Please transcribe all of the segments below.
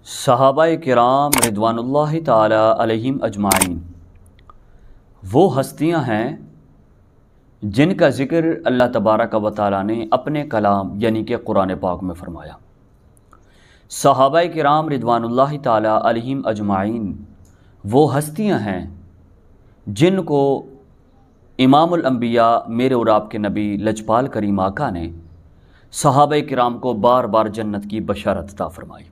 صحابہ کرام رضوان اللہ تعالی علیہم اجمعین وہ ہستیاں ہیں جن کا ذکر اللہ تبارک و تعالی نے اپنے کلام یعنی کہ قرآن پاک میں فرمایا۔ صحابہ کرام رضوان اللہ تعالی علیہم اجمعین وہ ہستیاں ہیں جن کو امام الانبیاء میرے اور آپ کے نبی لجپال کریم آقا نے صحابہ کرام کو بار بار جنت کی بشارت عطا فرمائی۔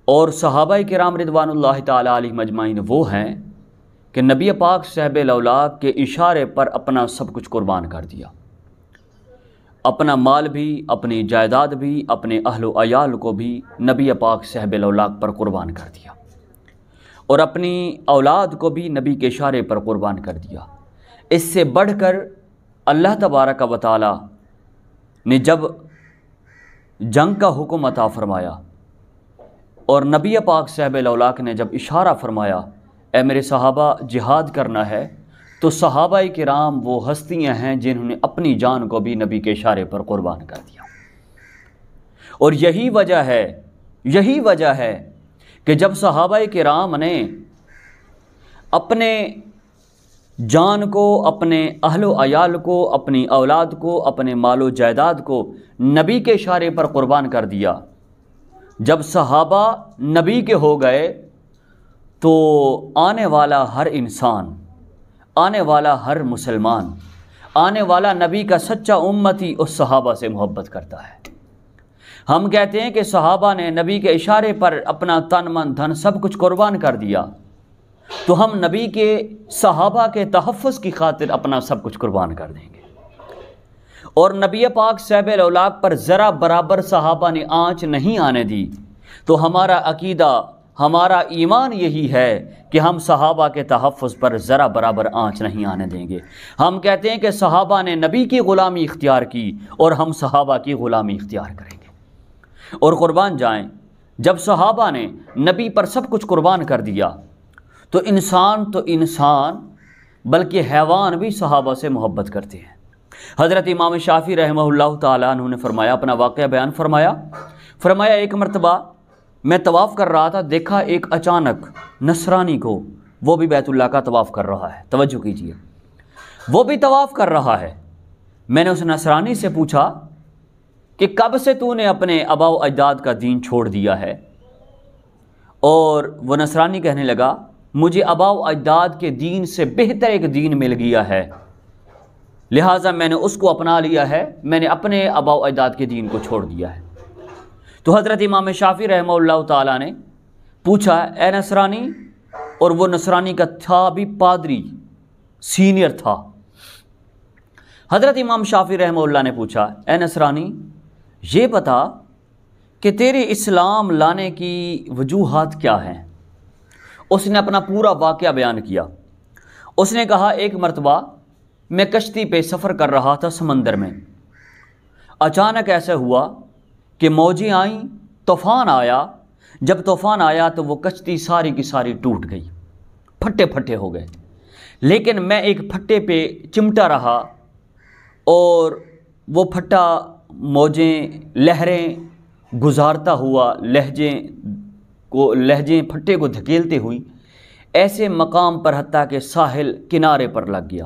اور صحابہ کرام رضوان اللہ تعالی علیہم اجمعین وہ ہیں کہ نبی پاک صاحب الاولاق کے اشارے پر اپنا سب کچھ قربان کر دیا، اپنا مال بھی، اپنی جائیداد بھی، اپنے اہل و عیال کو بھی نبی پاک صاحب الاولاق پر قربان کر دیا، اور اپنی اولاد کو بھی نبی کے اشارے پر قربان کر دیا۔ اس سے بڑھ کر اللہ تبارک و تعالی نے جب جنگ کا حکم عطا فرمایا اور نبی پاک صاحب الاولاق نے جب اشارہ فرمایا اے میرے صحابہ جہاد کرنا ہے، تو صحابہ کرام وہ ہستیاں ہیں جنہوں نے اپنی جان کو بھی نبی کے اشارے پر قربان کر دیا۔ اور یہی وجہ ہے کہ جب صحابہ کرام نے اپنے جان کو، اپنے اہل و عیال کو، اپنی اولاد کو، اپنے مال و جائیداد کو نبی کے اشارے پر قربان کر دیا، جب صحابہ نبی کے ہو گئے تو آنے والا ہر انسان، آنے والا ہر مسلمان، آنے والا نبی کا سچا امتی اس صحابہ سے محبت کرتا ہے۔ ہم کہتے ہیں کہ صحابہ نے نبی کے اشارے پر اپنا تن من دھن سب کچھ قربان کر دیا، تو ہم نبی کے صحابہ کے تحفظ کی خاطر اپنا سب کچھ قربان کر دیں گے۔ اور نبی پاک صاحب الاولاق پر ذرا برابر صحابہ نے آنچ نہیں آنے دی، تو ہمارا عقیدہ، ہمارا ایمان یہی ہے کہ ہم صحابہ کے تحفظ پر ذرا برابر آنچ نہیں آنے دیں گے۔ ہم کہتے ہیں کہ صحابہ نے نبی کی غلامی اختیار کی اور ہم صحابہ کی غلامی اختیار کریں گے۔ اور قربان جائیں، جب صحابہ نے نبی پر سب کچھ قربان کر دیا تو انسان بلکہ حیوان بھی صحابہ سے محبت کرتے ہیں۔ حضرت امام شافعی رحمہ اللہ تعالیٰ عنہ نے فرمایا، اپنا واقعہ بیان فرمایا ایک مرتبہ میں طواف کر رہا تھا، دیکھا ایک اچانک نصرانی کو، وہ بھی بیت اللہ کا طواف کر رہا ہے، توجہ کیجئے، وہ بھی طواف کر رہا ہے۔ میں نے اس نصرانی سے پوچھا کہ کب سے تو نے اپنے آباء و اجداد کا دین چھوڑ دیا ہے؟ اور وہ نصرانی کہنے لگا مجھے آباء و اجداد کے دین سے بہتر ایک دین مل گیا ہے، لہٰذا میں نے اس کو اپنا لیا ہے، میں نے اپنے آباء و اجداد کے دین کو چھوڑ دیا ہے۔ تو حضرت امام شافعی رحمہ اللہ تعالیٰ نے پوچھا اے نصرانی، اور وہ نصرانی کا تھا بھی پادری، سینئر تھا۔ حضرت امام شافعی رحمہ اللہ نے پوچھا اے نصرانی یہ بتا کہ تیرے اسلام لانے کی وجوہات کیا ہیں؟ اس نے اپنا پورا واقعہ بیان کیا۔ اس نے کہا ایک مرتبہ میں کشتی پہ سفر کر رہا تھا سمندر میں، اچانک ایسا ہوا کہ موجیں آئیں، طوفان آیا۔ جب طوفان آیا تو وہ کشتی ساری کی ساری ٹوٹ گئی، پھٹے ہو گئے، لیکن میں ایک پھٹے پہ چمٹا رہا، اور وہ پھٹا موجیں، لہریں گزارتا ہوا، لہجیں پھٹے کو دھکیلتے ہوئی ایسے مقام پر حتیٰ کہ ساحل کنارے پر لگ گیا۔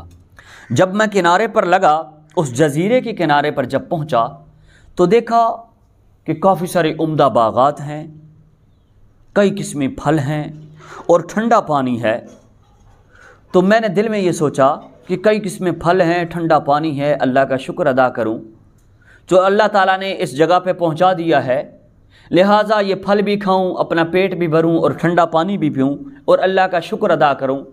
جب میں کنارے پر لگا، اس جزیرے کے کنارے پر جب پہنچا تو دیکھا کہ کافی سارے عمدہ باغات ہیں، کئی قسمی پھل ہیں اور ٹھنڈا پانی ہے۔ تو میں نے دل میں یہ سوچا کہ کئی قسمیں پھل ہیں، ٹھنڈا پانی ہے، اللہ کا شکر ادا کروں جو اللہ تعالیٰ نے اس جگہ پہ پہنچا دیا ہے، لہٰذا یہ پھل بھی کھاؤں، اپنا پیٹ بھی بھروں اور ٹھنڈا پانی بھی پیوں اور اللہ کا شکر ادا کروں،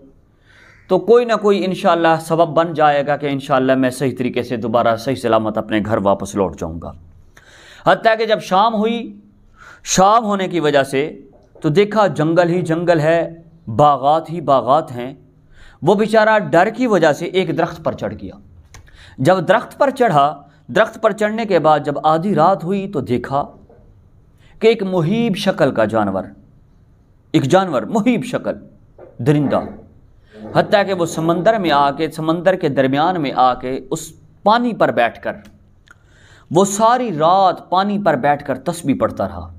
تو کوئی نہ کوئی انشاءاللہ سبب بن جائے گا کہ انشاءاللہ میں صحیح طریقے سے دوبارہ صحیح سلامت اپنے گھر واپس لوٹ جاؤں گا۔ حتیٰ کہ جب شام ہوئی، شام ہونے کی وجہ سے تو دیکھا جنگل ہی جنگل ہے، باغات ہی باغات ہیں۔ وہ بیچارہ ڈر کی وجہ سے ایک درخت پر چڑھ گیا۔ جب درخت پر چڑھا، درخت پر چڑھنے کے بعد جب آدھی رات ہوئی تو دیکھا کہ ایک مہیب شکل کا جانور، مہیب شکل درندہ، حتیٰ کہ وہ سمندر کے درمیان میں آ کے اس پانی پر بیٹھ کر وہ ساری رات پانی پر بیٹھ کر تسبیح پڑھتا رہا۔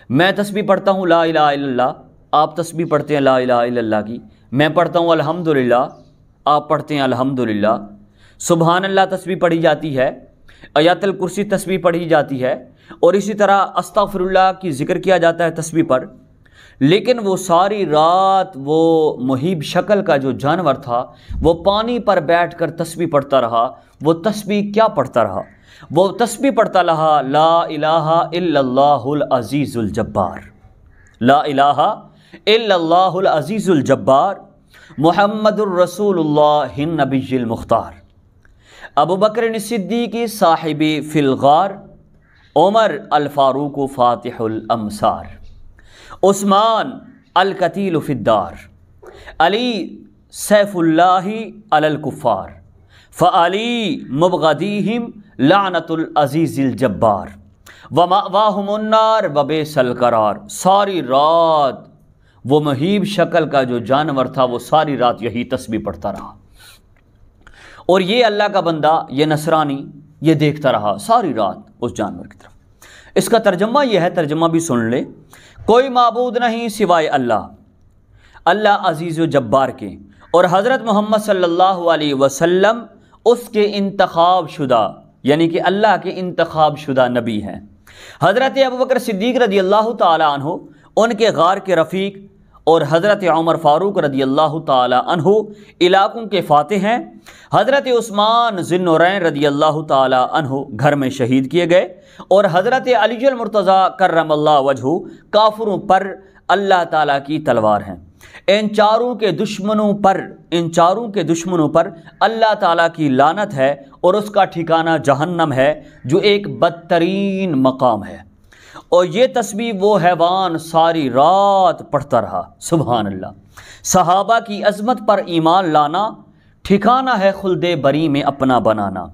میں تسبیح پڑھتا ہوں لا الہ الا اللہ، آپ تسبیح پڑھتے ہیں لا الہ الا اللہ کی، میں پڑھتا ہوں الحمدللہ، آپ پڑھتے ہیں الحمدللہ، سبحان اللہ تسبیح پڑھی جاتی ہے، آیات الکرسی تسبیح پڑھی جاتی ہے، اور اسی طرح استغفر اللہ کی ذکر کیا جاتا ہے تسبیح پر۔ لیکن وہ ساری رات وہ مہیب شکل کا جو جانور تھا وہ پانی پر بیٹھ کر تسبیح پڑھتا رہا۔ وہ تسبیح کیا پڑھتا رہا؟ وہ تسبیح پڑھتا رہا لا الہ الا اللہ العزیز الجبار، لا الہ الا اللہ العزیز الجبار، محمد الرسول اللہ النبی المختار، ابو بکر صدیق صاحب فی الغار، عمر الفاروق فاتح الامصار، عثمان القتیل فی الدار، علی سیف اللہ علی الکفار، فعلی مبغضیہم لعنت العزیز الجبار، ومأواہم النار وبئس القرار۔ ساری رات وہ مہیب شکل کا جو جانور تھا وہ ساری رات یہی تسبیح پڑھتا رہا، اور یہ اللہ کا بندہ، یہ نصرانی، یہ دیکھتا رہا ساری رات اس جانور کی طرف۔ اس کا ترجمہ یہ ہے، ترجمہ بھی سن لے، کوئی معبود نہیں سوائے اللہ، اللہ عزیز و جبار کے، اور حضرت محمد صلی اللہ علیہ وسلم اس کے انتخاب شدہ، یعنی کہ اللہ کے انتخاب شدہ نبی ہیں۔ حضرت ابوبکر صدیق رضی اللہ تعالی عنہ ان کے غار کے رفیق، اور حضرت عمر فاروق رضی اللہ تعالی عنہ علاقوں کے فاتح ہیں۔ حضرت عثمان ذی النورین رضی اللہ تعالی عنہ گھر میں شہید کیے گئے، اور حضرت علی المرتضیٰ کرم اللہ وجہہ کافروں پر اللہ تعالیٰ کی تلوار ہیں۔ ان چاروں کے دشمنوں پر اللہ تعالیٰ کی لعنت ہے، اور اس کا ٹھکانہ جہنم ہے جو ایک بدترین مقام ہے۔ اور یہ تسبیح وہ حیوان ساری رات پڑھتا رہا، سبحان اللہ۔ صحابہ کی عظمت پر ایمان لانا، ٹھکانہ ہے خلد بری میں اپنا بنانا،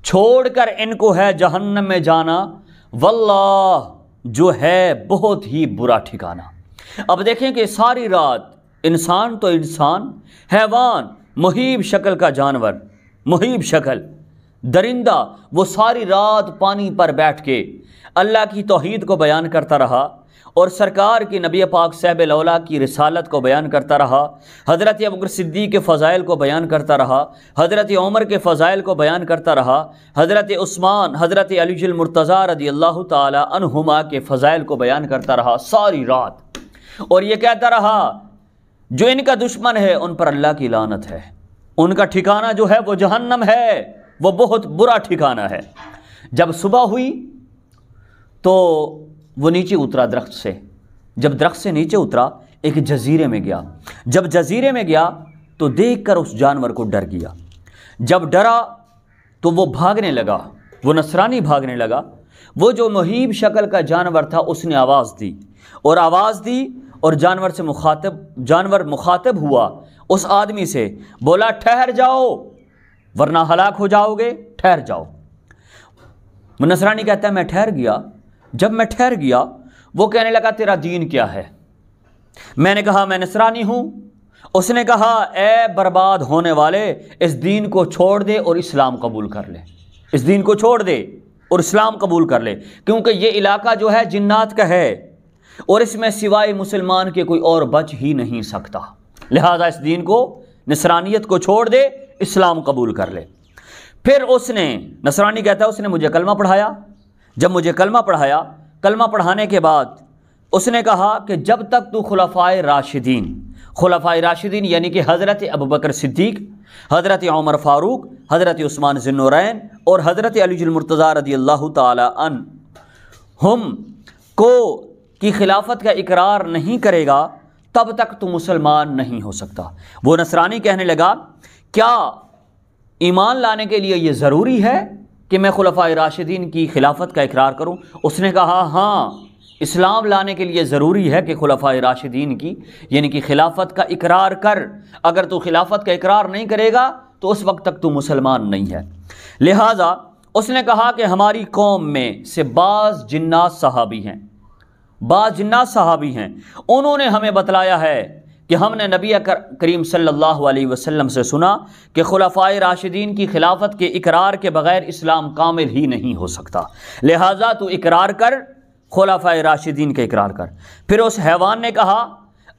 چھوڑ کر ان کو ہے جہنم میں جانا، واللہ جو ہے بہت ہی برا ٹھکانہ۔ اب دیکھیں کہ ساری رات انسان تو انسان، حیوان، مہیب شکل کا جانور، مہیب شکل درندہ، وہ ساری رات پانی پر بیٹھ کے اللہ کی توحید کو بیان کرتا رہا، اور سرکار کی نبی پاک صاحب الاولیاء کی رسالت کو بیان کرتا رہا، حضرت ابوبکر صدیق کے فضائل کو بیان کرتا رہا، حضرت عمر کے فضائل کو بیان کرتا رہا، حضرت عثمان، حضرت علی المرتضیٰ رضی اللہ تعالی عنہما کے فضائل کو بیان کرتا رہا ساری رات، اور یہ کہتا رہا جو ان کا دشمن ہے ان پر اللہ کی لعنت ہے، ان کا ٹھکانہ جو ہے وہ جہنم ہے، وہ بہت برا ٹھکانہ ہے۔ جب صبح ہوئی تو وہ نیچے اترا درخت سے، جب درخت سے نیچے اترا ایک جزیرے میں گیا، جب جزیرے میں گیا تو دیکھ کر اس جانور کو ڈر گیا، جب ڈرا تو وہ بھاگنے لگا، وہ نصرانی بھاگنے لگا۔ وہ جو مہیب شکل کا جانور تھا اس نے آواز دی، اور جانور مخاطب ہوا اس آدمی سے، بولا ٹھہر جاؤ ورنہ ہلاک ہو جاؤ گے، ٹھہر جاؤ۔ نصرانی کہتا ہے میں ٹھہر گیا۔ جب میں ٹھہر گیا وہ کہنے لگا تیرا دین کیا ہے؟ میں نے کہا میں نصرانی ہوں۔ اس نے کہا اے برباد ہونے والے، اس دین کو چھوڑ دے اور اسلام قبول کر لے، اس دین کو چھوڑ دے اور اسلام قبول کر لے، کیونکہ یہ علاقہ جو ہے جنات کا ہے اور اس میں سوائے مسلمان کے کوئی اور بچ ہی نہیں سکتا، لہذا اس دین کو، نصرانیت کو چھوڑ دے، اسلام قبول کر لے۔ پھر اس نے، نصرانی کہتا ہے، اس نے مجھے کلمہ پڑھایا۔ جب مجھے کلمہ پڑھایا، کلمہ پڑھانے کے بعد اس نے کہا کہ جب تک تو خلفائے راشدین یعنی کہ حضرت ابوبکر صدیق، حضرت عمر فاروق، حضرت عثمان ذی النورین اور حضرت علی المرتضیٰ رضی اللہ تعالی عنہم کی خلافت کا اقرار نہیں کرے گا تب تک تو مسلمان نہیں ہو سکتا۔ وہ نصرانی کہنے لگا کیا ایمان لانے کے لیے یہ ضروری ہے کہ میں خلفائے راشدین کی خلافت کا اقرار کروں؟ اس نے کہا ہاں، اسلام لانے کے لیے ضروری ہے کہ خلفائے راشدین کی یعنی کہ خلافت کا اقرار کر، اگر تو خلافت کا اقرار نہیں کرے گا تو اس وقت تک تو مسلمان نہیں ہے۔ لہٰذا اس نے کہا کہ ہماری قوم میں سے بعض جنات صحابی ہیں، انہوں نے ہمیں بتلایا ہے کہ ہم نے نبی کریم صلی اللہ علیہ وسلم سے سنا کہ خلفائے راشدین کی خلافت کے اقرار کے بغیر اسلام کامل ہی نہیں ہو سکتا، لہٰذا تو اقرار کر، خلفائے راشدین کے اقرار کر۔ پھر اس حیوان نے کہا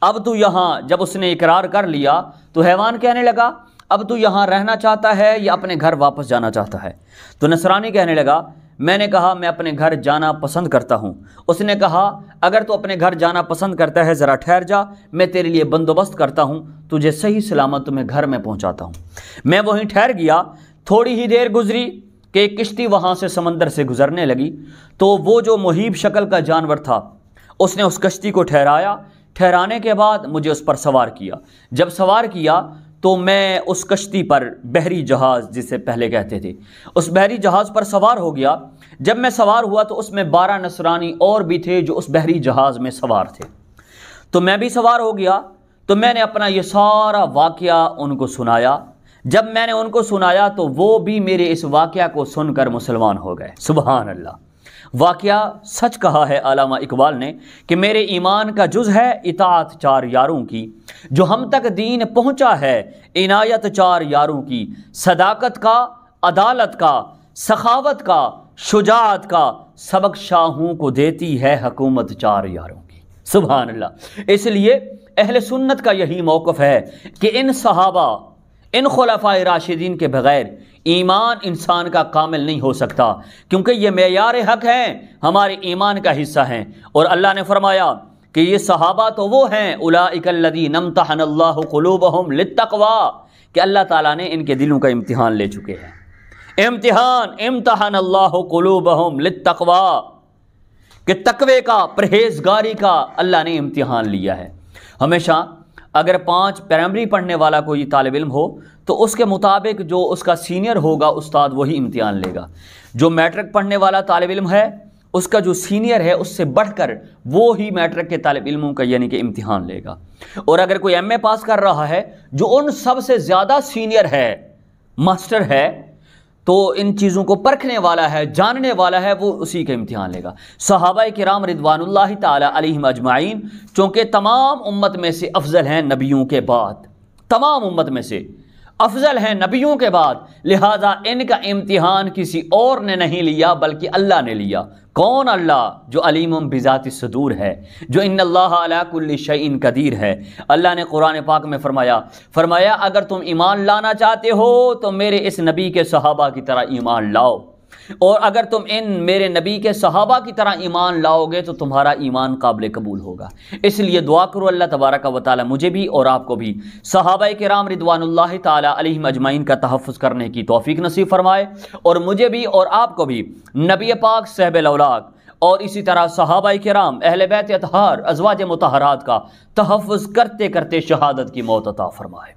اب تو یہاں، جب اس نے اقرار کر لیا تو حیوان کہنے لگا اب تو یہاں رہنا چاہتا ہے یا اپنے گھر واپس جانا چاہتا ہے؟ تو نصرانی کہنے لگا میں نے کہا میں اپنے گھر جانا پسند کرتا ہوں۔ اس نے کہا اگر تو اپنے گھر جانا پسند کرتا ہے ذرا ٹھہر جا، میں تیرے لیے بندوبست کرتا ہوں، تجھے صحیح سلامت تمہیں گھر میں پہنچاتا ہوں۔ میں وہیں ٹھہر گیا۔ تھوڑی ہی دیر گزری کہ ایک کشتی وہاں سے سمندر سے گزرنے لگی، تو وہ جو مہیب شکل کا جانور تھا اس نے اس کشتی کو ٹھہرایا۔ ٹھہرانے کے بعد مجھے اس پر سوار کیا۔ جب سوار کیا تو میں اس کشتی پر، بحری جہاز جسے پہلے کہتے تھے، اس بحری جہاز پر سوار ہو گیا۔ جب میں سوار ہوا تو اس میں 12 نصرانی اور بھی تھے جو اس بحری جہاز میں سوار تھے، تو میں بھی سوار ہو گیا۔ تو میں نے اپنا یہ سارا واقعہ ان کو سنایا۔ جب میں نے ان کو سنایا تو وہ بھی میرے اس واقعہ کو سن کر مسلمان ہو گئے۔ سبحان اللہ! واقعہ سچ کہا ہے علامہ اقبال نے کہ میرے ایمان کا جز ہے اطاعت 4 یاروں کی، جو ہم تک دین پہنچا ہے عنایت 4 یاروں کی، صداقت کا، عدالت کا، سخاوت کا، شجاعت کا، سبق شاہوں کو دیتی ہے حکومت 4 یاروں کی۔ سبحان اللہ! اس لیے اہل سنت کا یہی موقف ہے کہ ان صحابہ، ان خلفائے راشدین کے بغیر ایمان انسان کا کامل نہیں ہو سکتا، کیونکہ یہ معیار حق ہیں، ہمارے ایمان کا حصہ ہیں۔ اور اللہ نے فرمایا کہ یہ صحابہ تو وہ ہیں اولئک الذین امتحن اللہ قلوبہم للتقوی، کہ اللہ تعالیٰ نے ان کے دلوں کا امتحان لے چکے ہیں۔ امتحن اللہ قلوبہم للتقوی، کہ تقوی کا، پرہیزگاری کا اللہ نے امتحان لیا ہے۔ ہمیشہ اگر 5 پرائمری پڑھنے والا کوئی طالب علم ہو تو اس کے مطابق جو اس کا سینئر ہوگا استاد وہی امتحان لے گا۔ جو میٹرک پڑھنے والا طالب علم ہے اس کا جو سینئر ہے اس سے بڑھ کر وہی میٹرک کے طالب علموں کا یعنی کہ امتحان لے گا۔ اور اگر کوئی ایم اے پاس کر رہا ہے جو ان سب سے زیادہ سینئر ہے، ماسٹر ہے، تو ان چیزوں کو پرکھنے والا ہے، جاننے والا ہے، وہ اسی کا امتحان لے گا۔ صحابہ کرام رضوان اللہ تعالی علیہم اجمعین چونکہ تمام امت میں سے افضل ہیں نبیوں کے بعد، تمام امت میں سے افضل ہیں نبیوں کے بعد، لہذا ان کا امتحان کسی اور نے نہیں لیا بلکہ اللہ نے لیا۔ کون؟ اللہ، جو علیم بذات الصدور ہے، جو ان اللہ علی کل شیء قدیر ہے۔ اللہ نے قرآن پاک میں فرمایا اگر تم ایمان لانا چاہتے ہو تو میرے اس نبی کے صحابہ کی طرح ایمان لاؤ، اور اگر تم ان میرے نبی کے صحابہ کی طرح ایمان لاؤ گے تو تمہارا ایمان قابل قبول ہوگا۔ اس لیے دعا کرو اللہ تبارک و تعالی مجھے بھی اور آپ کو بھی صحابہ کرام رضوان اللہ تعالی علیہم اجمعین کا تحفظ کرنے کی توفیق نصیب فرمائے، اور مجھے بھی اور آپ کو بھی نبی پاک صاحب الاولاق اور اسی طرح صحابہ کرام اہل بیت اطہار ازواج مطہرات کا تحفظ کرتے کرتے شہادت کی موت عطا فرمائے۔